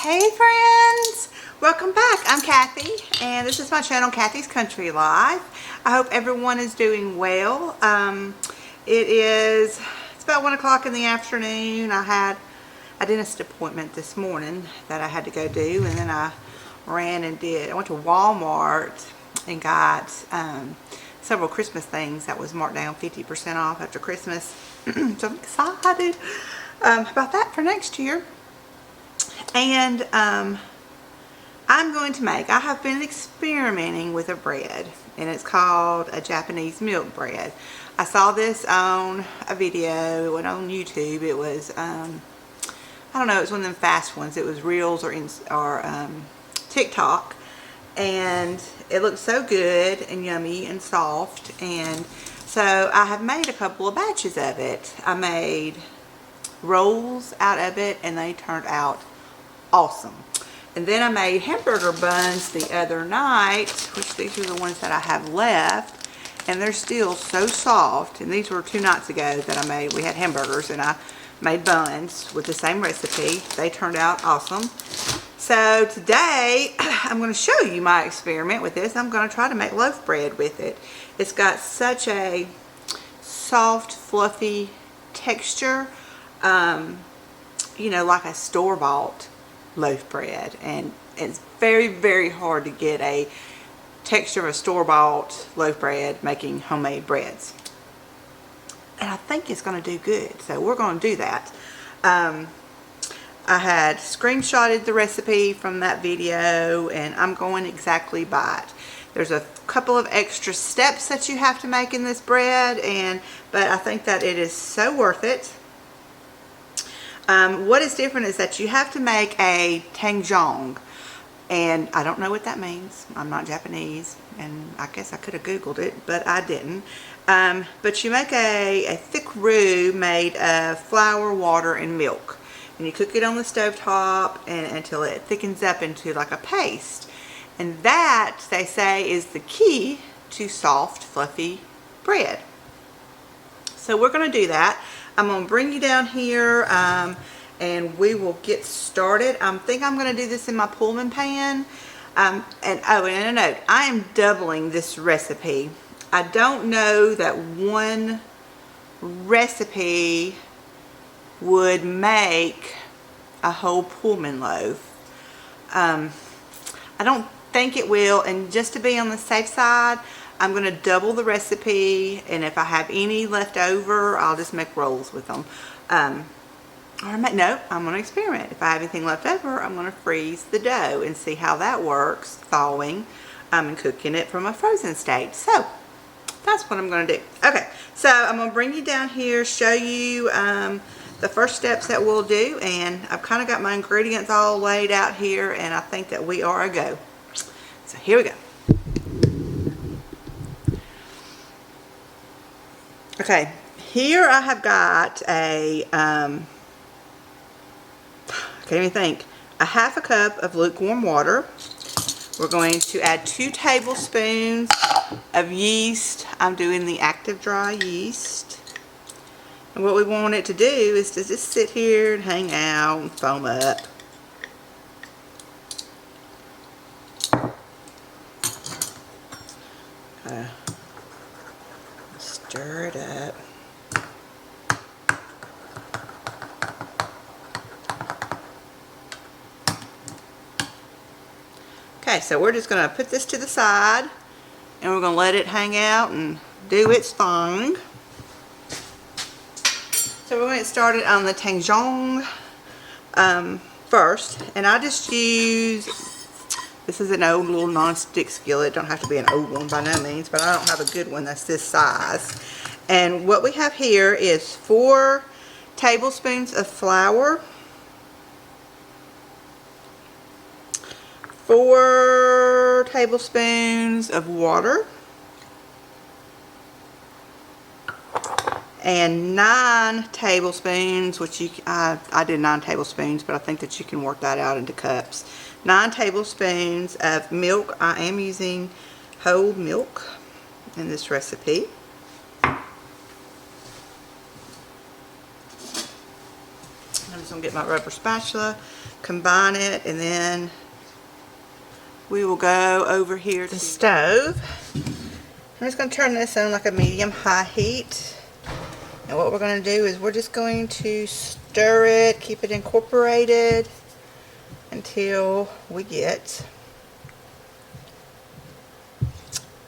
Hey friends, welcome back. I'm Kathy and this is my channel, Kathy's Country Life. I hope everyone is doing well. It's about 1 o'clock in the afternoon. I had a dentist appointment this morning that I had to go do, and then I went to Walmart and got several Christmas things that was marked down 50% off after Christmas. So I'm excited about that for next year. And I have been experimenting with a bread, and it's called a Japanese milk bread. I saw this on a video. It went on YouTube. It was I don't know, it was one of them fast ones. It was Reels or TikTok, and it looked so good and yummy and soft. And so I have made a couple of batches of it. I made rolls out of it and they turned out awesome. And then I made hamburger buns the other night, which these are the ones that I have left, and they're still so soft. And these were 2 nights ago that I made. We had hamburgers and I made buns with the same recipe. They turned out awesome. So today I'm going to show you my experiment with this. I'm going to try to make loaf bread with it. It's got such a soft, fluffy texture, you know, like a store-bought loaf bread, and it's very, very hard to get a texture of a store-bought loaf bread making homemade breads, and I think it's going to do good, so we're going to do that. I had screenshotted the recipe from that video, and I'm going exactly by it. There's a couple of extra steps that you have to make in this bread, but I think that it is so worth it. What is different is that you have to make a tangjong, and I don't know what that means. I'm not Japanese, and I guess I could have Googled it, but I didn't. But you make a thick roux made of flour, water, and milk, and you cook it on the stove top until it thickens up into like a paste. And that, they say, is the key to soft, fluffy bread. So we're going to do that. I'm going to bring you down here and we will get started. I think I'm going to do this in my Pullman pan. And a note, I am doubling this recipe. I don't know that one recipe would make a whole Pullman loaf. I don't think it will, and just to be on the safe side, I'm going to double the recipe, and if I have any left over, I'll just make rolls with them. No, I'm going to experiment. If I have anything left over, I'm going to freeze the dough and see how that works, thawing and cooking it from a frozen state. So that's what I'm going to do. Okay, so I'm going to bring you down here, show you the first steps that we'll do, and I've kind of got my ingredients all laid out here, and I think that we are a go. So here we go. Okay, here I have got a, I can't even think, a ½ a cup of lukewarm water. We're going to add 2 tablespoons of yeast. I'm doing the active dry yeast. And what we want it to do is to just sit here and hang out and foam up. Stir it up. Okay, so we're just going to put this to the side, and we're going to let it hang out and do its thing. So we're going to get started on the tangjong first, and I just use, this is an old little non-stick skillet. Don't have to be an old one by no means, but I don't have a good one that's this size. And what we have here is 4 tablespoons of flour, 4 tablespoons of water, and 9 tablespoons, which I did 9 tablespoons, but I think that you can work that out into cups. 9 tablespoons of milk. I am using whole milk in this recipe. I'm just gonna get my rubber spatula, combine it, and then we will go over here to the stove. I'm just gonna turn this on like a medium-high heat. And what we're gonna do is we're just going to stir it, keep it incorporated until we get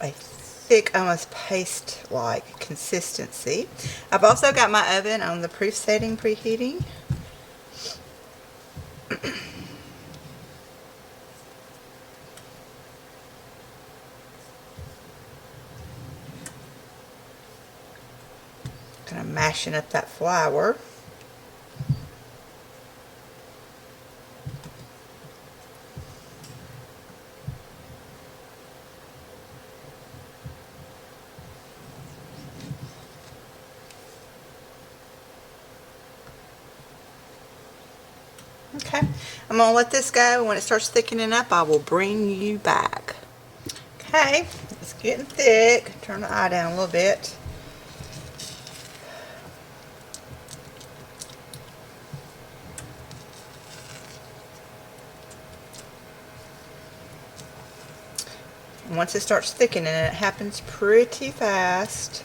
a thick, almost paste-like consistency. I've also got my oven on the proof setting, preheating. Kind of mashing up that flour. Okay, I'm going to let this go. When it starts thickening up, I will bring you back. Okay, it's getting thick. Turn the eye down a little bit. And once it starts thickening, it happens pretty fast.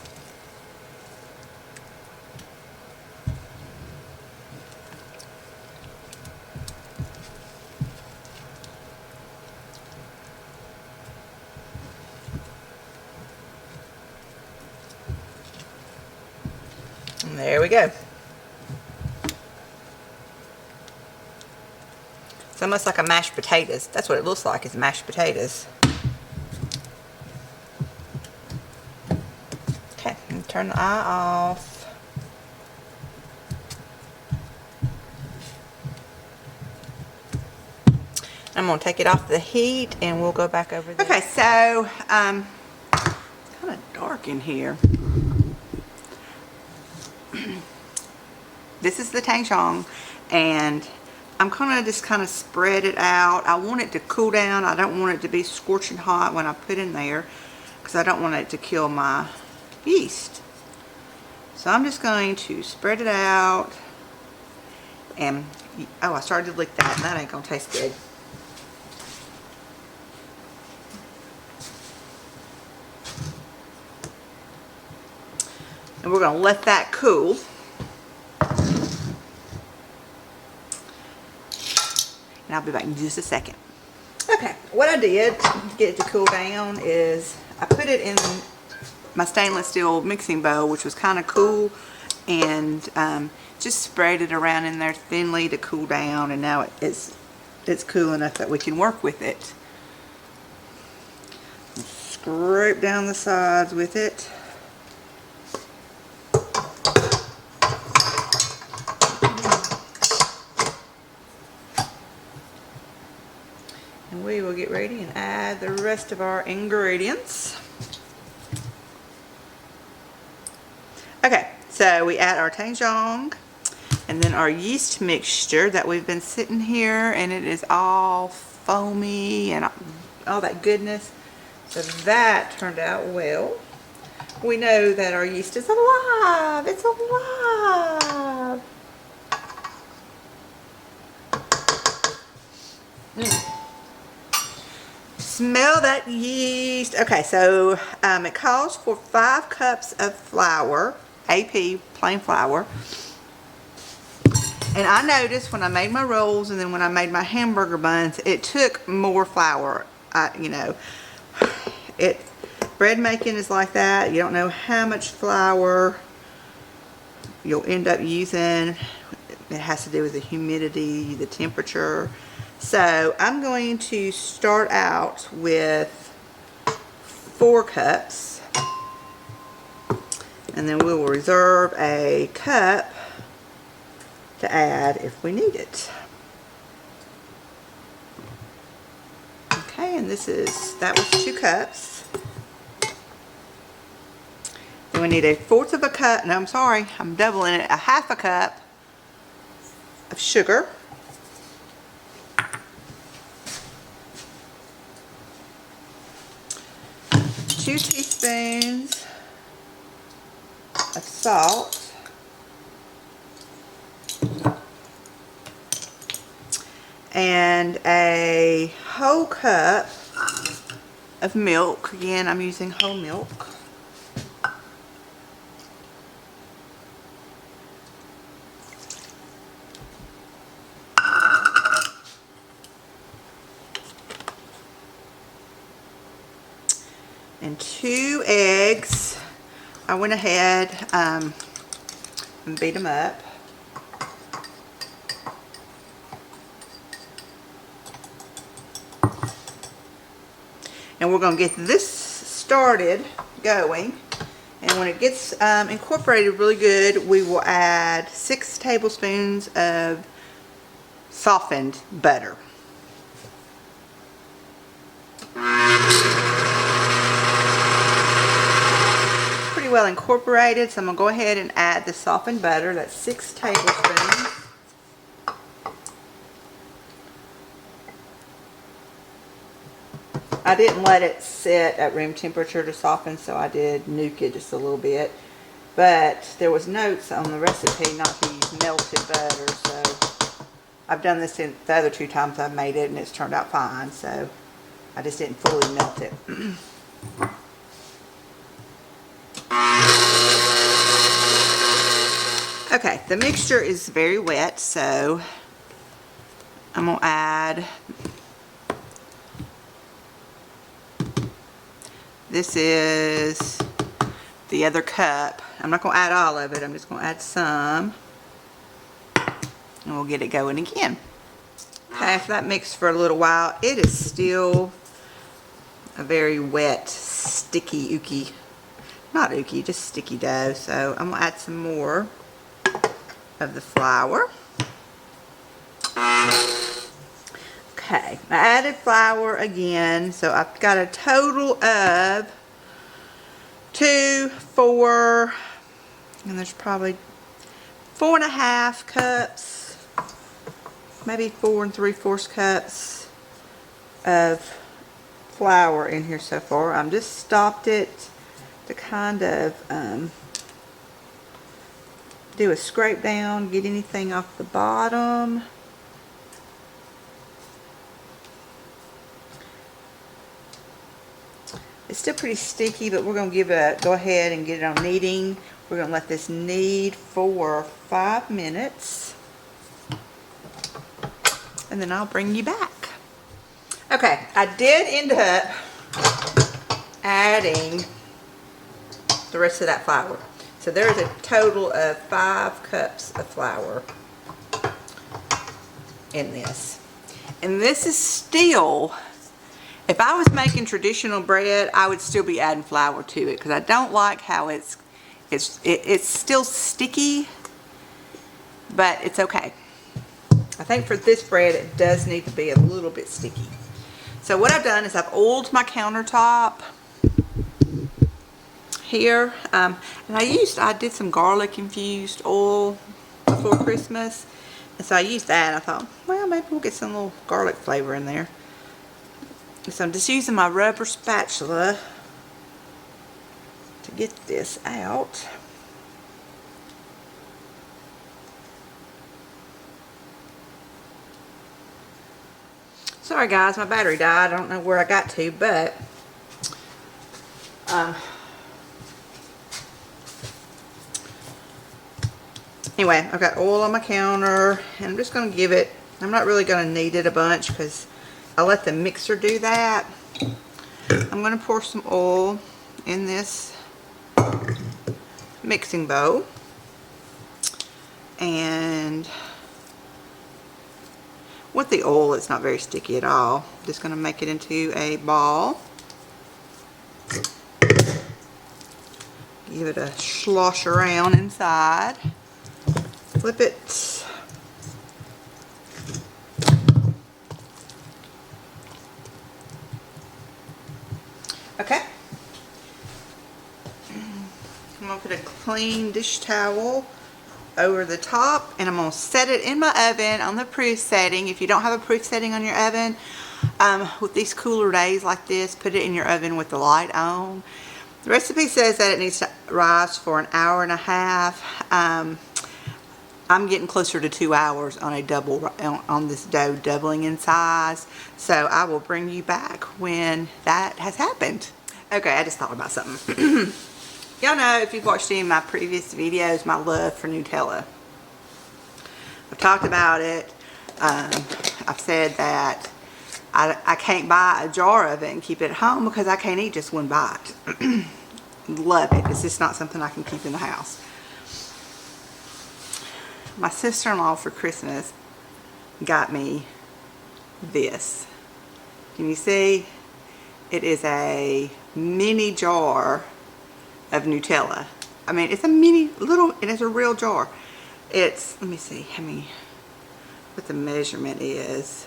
And there we go. It's almost like a mashed potatoes. That's what it looks like, is mashed potatoes. Okay, and turn the eye off. I'm going to take it off the heat and we'll go back over there. Okay, so it's kind of dark in here. This is the tangyong, and I'm going to just kind of spread it out. I want it to cool down. I don't want it to be scorching hot when I put in there because I don't want it to kill my yeast. So I'm just going to spread it out. And, oh, I started to lick that. That ain't going to taste good. And we're going to let that cool. And I'll be back in just a second. Okay, what I did to get it to cool down is I put it in my stainless steel mixing bowl, which was kind of cool, and just sprayed it around in there thinly to cool down, and now it's cool enough that we can work with it. Scrape down the sides with it. And we will get ready and add the rest of our ingredients. Okay, so we add our tangyong and then our yeast mixture that we've been sitting here, and it is all foamy and all that goodness. So that turned out well. We know that our yeast is alive. It's alive. Smell that yeast. Okay, so it calls for 5 cups of flour, AP, plain flour. And I noticed when I made my rolls and then when I made my hamburger buns, it took more flour. You know, bread making is like that. You don't know how much flour you'll end up using. It has to do with the humidity, the temperature. So I'm going to start out with 4 cups, and then we will reserve a cup to add if we need it. Okay, and that was 2 cups. Then we need a 1/4 of a cup, no, I'm sorry, I'm doubling it, a 1/2 a cup of sugar. 2 teaspoons of salt. and a whole cup of milk. Again, I'm using whole milk. And 2 eggs. I went ahead and beat them up. And we're going to get this started going. And when it gets incorporated really good, we will add 6 tablespoons of softened butter. Pretty well incorporated, so I'm going to go ahead and add the softened butter. That's 6 tablespoons. I didn't let it sit at room temperature to soften, so I did nuke it just a little bit. But there was notes on the recipe not to use melted butter, so I've done this the other 2 times I've made it, and it's turned out fine, so I just didn't fully melt it. Okay, the mixture is very wet, so I'm going to add, this is the other cup. I'm not going to add all of it, I'm just going to add some, and we'll get it going again. Okay, so that mixed for a little while. It is still a very wet, sticky, ooky, not ooky, just sticky dough. So I'm going to add some more of the flour. Okay, I added flour again, so I've got a total of 2, 4, and there's probably 4.5 cups, maybe 4 3/4 cups of flour in here so far. I'm just stopped it to kind of do a scrape down, get anything off the bottom. It's still pretty sticky, but we're going to go ahead and get it on kneading. We're going to let this knead for 5 minutes. And then I'll bring you back. Okay, I did end up adding the rest of that flour. So there's a total of 5 cups of flour in this. And this is still, if I was making traditional bread, I would still be adding flour to it because I don't like how it's still sticky, but it's okay. I think for this bread it does need to be a little bit sticky. So what I've done is I've oiled my countertop here, and I did some garlic infused oil before Christmas, and so I used that, and I thought, well, maybe we'll get some little garlic flavor in there. So I'm just using my rubber spatula to get this out. Sorry guys, my battery died. I don't know where I got to, but anyway, I've got oil on my counter, and I'm just going to give it, I'm not really going to knead it a bunch because I'll let the mixer do that. I'm going to pour some oil in this mixing bowl, and with the oil it's not very sticky at all. Just going to make it into a ball. Give it a slosh around inside. Flip it. Okay. I'm going to put a clean dish towel over the top, and I'm going to set it in my oven on the proof setting. If you don't have a proof setting on your oven, with these cooler days like this, put it in your oven with the light on. The recipe says that it needs to rise for an hour and a half. I'm getting closer to 2 hours on a double, on this dough doubling in size. So I will bring you back when that has happened. Okay, I just thought about something. Y'all know, if you've watched any of my previous videos, my love for Nutella. I've talked about it. I've said that I can't buy a jar of it and keep it at home because I can't eat just one bite. Love it. It's just not something I can keep in the house. My sister-in-law for Christmas got me this. Can you see? It is a mini jar of Nutella. I mean, it's a mini little, and it's a real jar. It's, let me see how many, what the measurement is.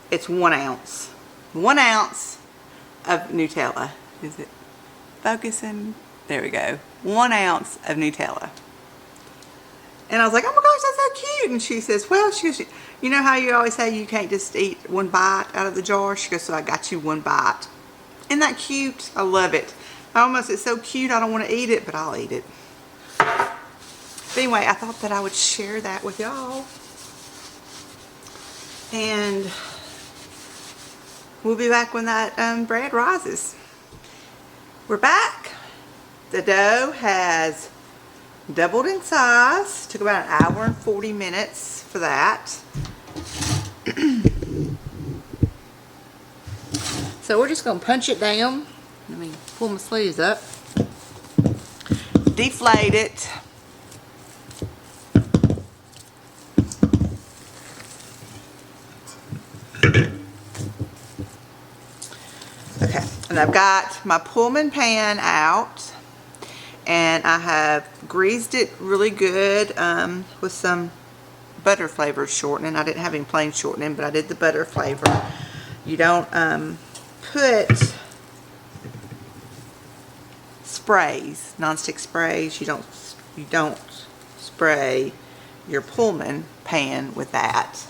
It's 1 ounce. 1 ounce of Nutella. Is it focusing? There we go. 1 ounce of Nutella. And I was like, oh my gosh, that's so cute. And she says, well, she goes, you know how you always say you can't just eat one bite out of the jar? She goes, so I got you one bite. Isn't that cute? I love it. It's so cute, I don't want to eat it, but I'll eat it. But anyway, I thought that I would share that with y'all. And we'll be back when that bread rises. We're back. The dough has doubled in size. Took about 1 hour and 40 minutes for that. So we're just going to punch it down. Let me pull my sleeves up. Deflate it. Okay, and I've got my Pullman pan out, and I have greased it really good with some butter flavored shortening. I didn't have any plain shortening, but I did the butter flavor. You don't put sprays, nonstick sprays. You don't spray your Pullman pan with that.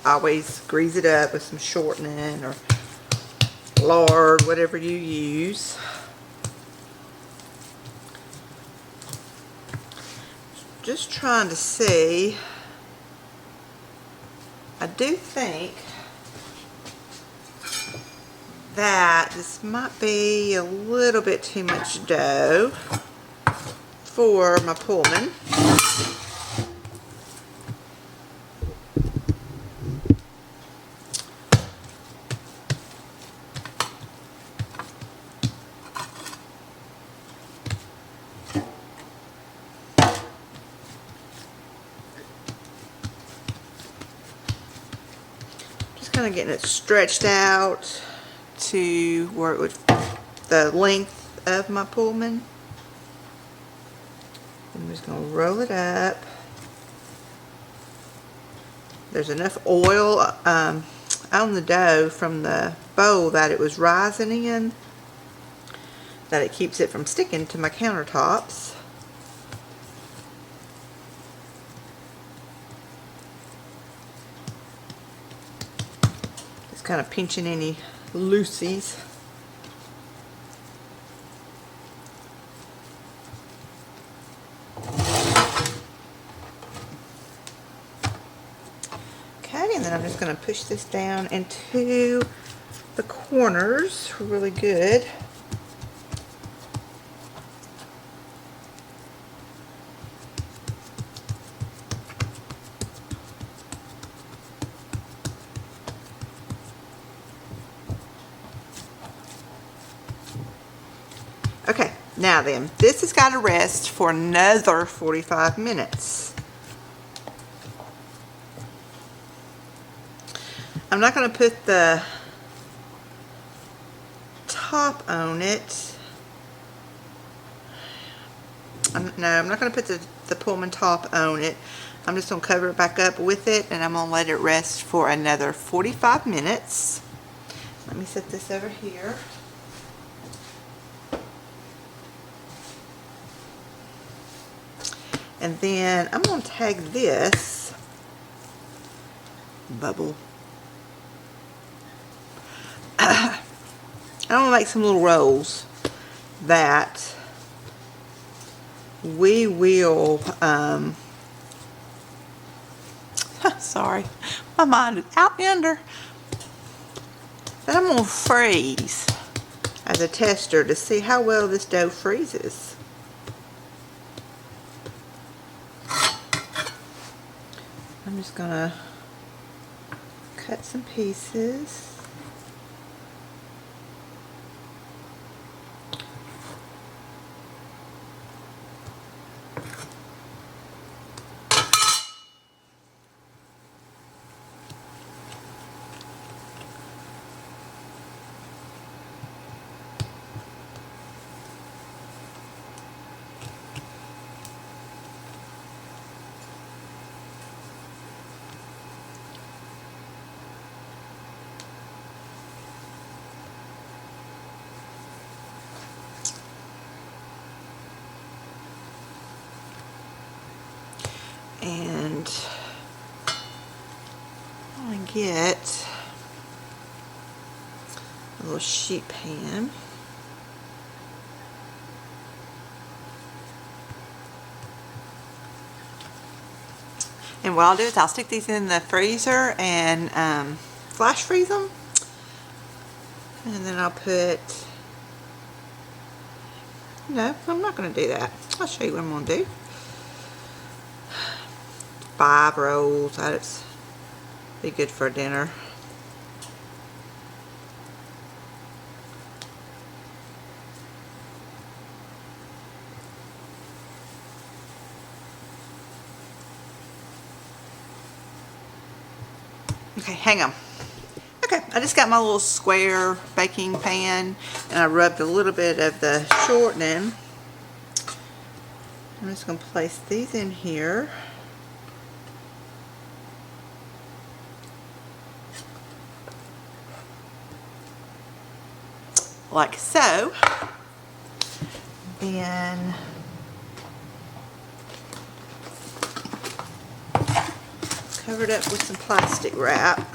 Always grease it up with some shortening or lard, whatever you use. Just trying to see. I do think that this might be a little bit too much dough for my Pullman. Kind of getting it stretched out to where it would, the length of my Pullman. I'm just going to roll it up. There's enough oil on the dough from the bowl that it was rising in that it keeps it from sticking to my countertops. Kind of pinching any loosies. Okay, and then I'm just going to push this down into the corners really good. Okay, now then, this has got to rest for another 45 minutes. I'm not going to put the top on it. No, I'm not going to put the Pullman top on it. I'm just going to cover it back up with it, and I'm going to let it rest for another 45 minutes. Let me set this over here. And then I'm going to tag this bubble. I'm going to make some little rolls. that we will, sorry, my mind is out yonder, that I'm going to freeze as a tester to see how well this dough freezes. I'm just going to cut some pieces. And I get a little sheet pan. And what I'll do is I'll stick these in the freezer and flash freeze them. And then I'll put, no, I'm not going to do that. I'll show you what I'm going to do. 5 rolls. That'd be good for dinner. Okay, hang on. Okay, I just got my little square baking pan and I rubbed a little bit of the shortening. I'm just going to place these in here. Like so. Then cover it up with some plastic wrap.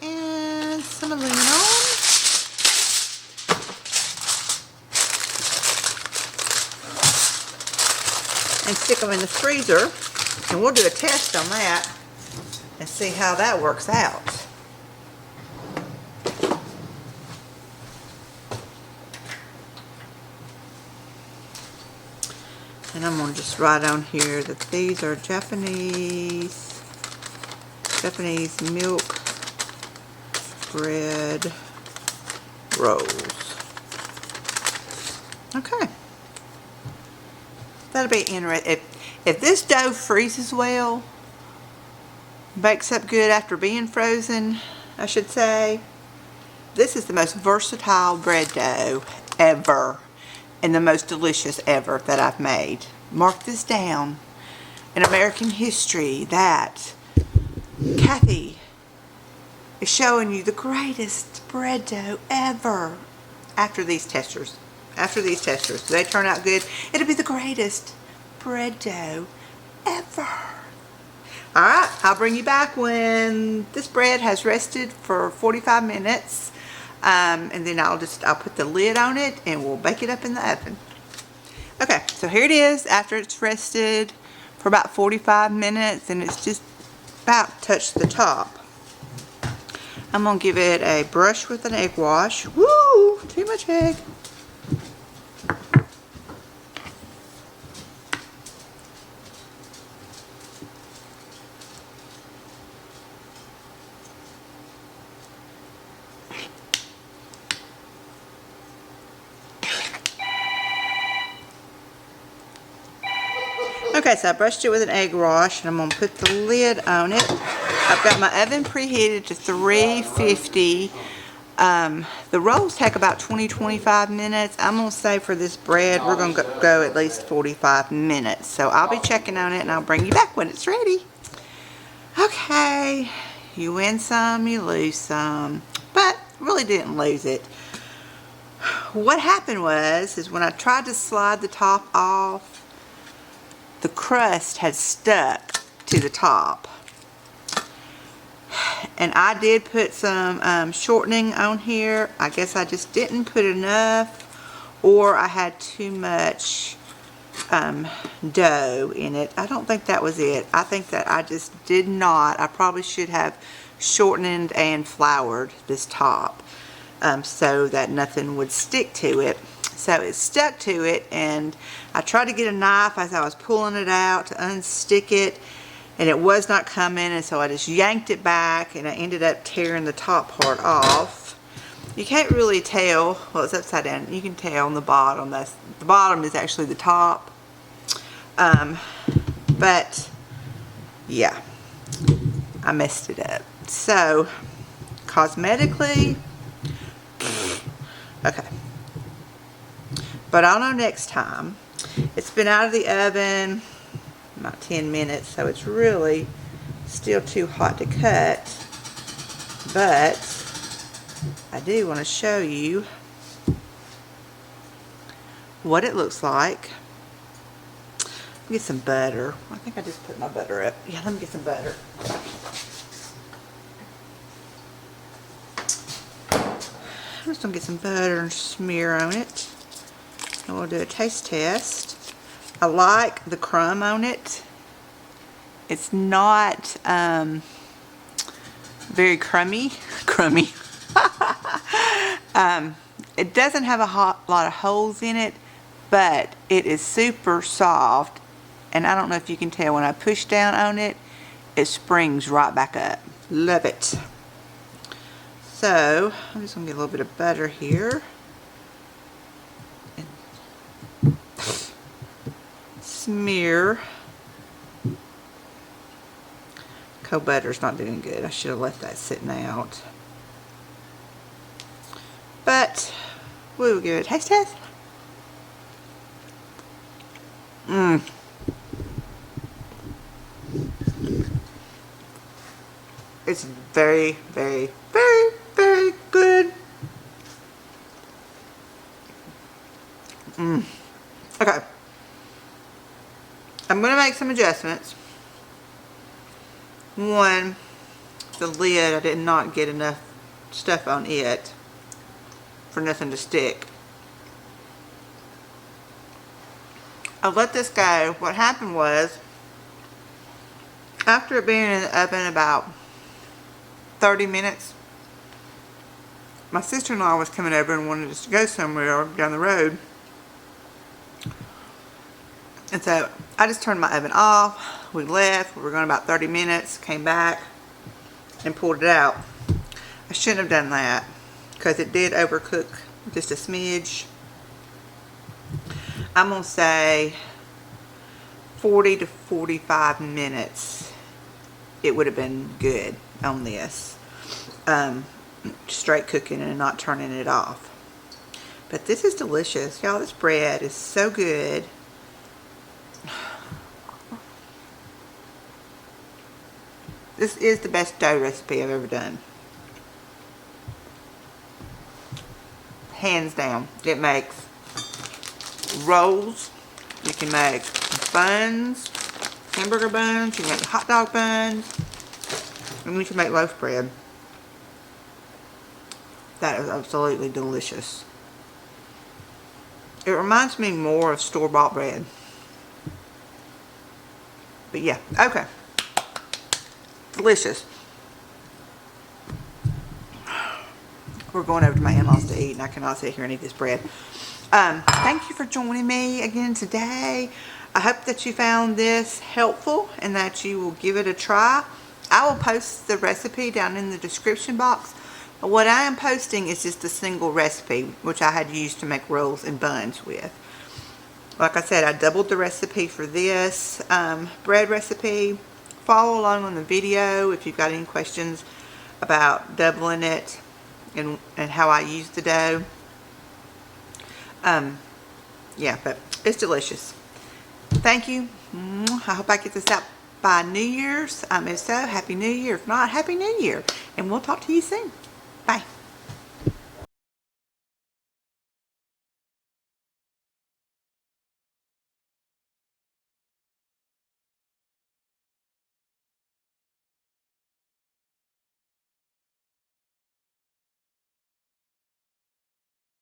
And some aluminum. And stick them in the freezer, and we'll do a test on that and see how that works out. And I'm going to just write on here that these are Japanese milk bread rolls. Okay. That'll be interesting. If this dough freezes well, bakes up good after being frozen, I should say, this is the most versatile bread dough ever and the most delicious ever that I've made. Mark this down in American history that Kathy is showing you the greatest bread dough ever after these testers. After these testers, if they turn out good, it'll be the greatest bread dough ever. Alright, I'll bring you back when this bread has rested for 45 minutes. And then I'll put the lid on it and we'll bake it up in the oven. Okay, so here it is after it's rested for about 45 minutes and it's just about touched the top. I'm going to give it a brush with an egg wash. Woo! Too much egg. Okay, so I brushed it with an egg wash and I'm going to put the lid on it. I've got my oven preheated to 350. The rolls take about 20-25 minutes. I'm going to say for this bread we're going to go at least 45 minutes. So I'll be checking on it and I'll bring you back when it's ready. Okay, you win some, you lose some, but really didn't lose it. what happened is when I tried to slide the top off, the crust had stuck to the top. And I did put some shortening on here. I guess I just didn't put enough, or I had too much dough in it. I don't think that was it. I think that I just did not. I probably should have shortened and floured this top so that nothing would stick to it. So it stuck to it, and I tried to get a knife as I was pulling it out to unstick it, and it was not coming, and so I just yanked it back, and I ended up tearing the top part off. You can't really tell. Well, it's upside down. You can tell on the bottom. The bottom is actually the top. But yeah, I messed it up. So cosmetically, okay. But I'll know next time. It's been out of the oven about 10 minutes, so it's really still too hot to cut. But I do want to show you what it looks like. Let me get some butter. I think I just put my butter up. Yeah, let me get some butter. I'm just going to get some butter and smear on it. And we'll do a taste test. I like the crumb on it. It's not very crummy. It doesn't have a lot of holes in it, but it is super soft. And I don't know if you can tell, when I push down on it, it springs right back up. Love it. So I'm just going to get a little bit of butter here. And smear. Cold butter's not doing good. I should have left that sitting out. But we will give it a taste test. It's very, very, very, very good. Okay. I'm going to make some adjustments. One, the lid, I did not get enough stuff on it for nothing to stick. I let this go. What happened was, after it being in the oven about 30 minutes, my sister-in-law was coming over and wanted us to go somewhere down the road. And so I just turned my oven off. We left. We were going about 30 minutes. Came back and pulled it out. I shouldn't have done that because it did overcook just a smidge. I'm going to say 40 to 45 minutes it would have been good on this. Straight cooking and not turning it off. But this is delicious. Y'all, this bread is so good. This is the best dough recipe I've ever done. Hands down. It makes rolls. You can make buns, hamburger buns, you can make hot dog buns, and you can make loaf bread. That is absolutely delicious. It reminds me more of store-bought bread. But yeah, okay. Delicious. We're going over to my in-laws to eat, and I cannot sit here and eat this bread. Thank you for joining me again today. I hope that you found this helpful and that you will give it a try. I will post the recipe down in the description box. What I am posting is just a single recipe, which I had used to make rolls and buns with. Like I said, I doubled the recipe for this bread recipe. Follow along on the video if you've got any questions about doubling it and how I use the dough. Yeah, but it's delicious. Thank you. I hope I get this out by New Year's. If so, Happy New Year. If not, Happy New Year. And we'll talk to you soon.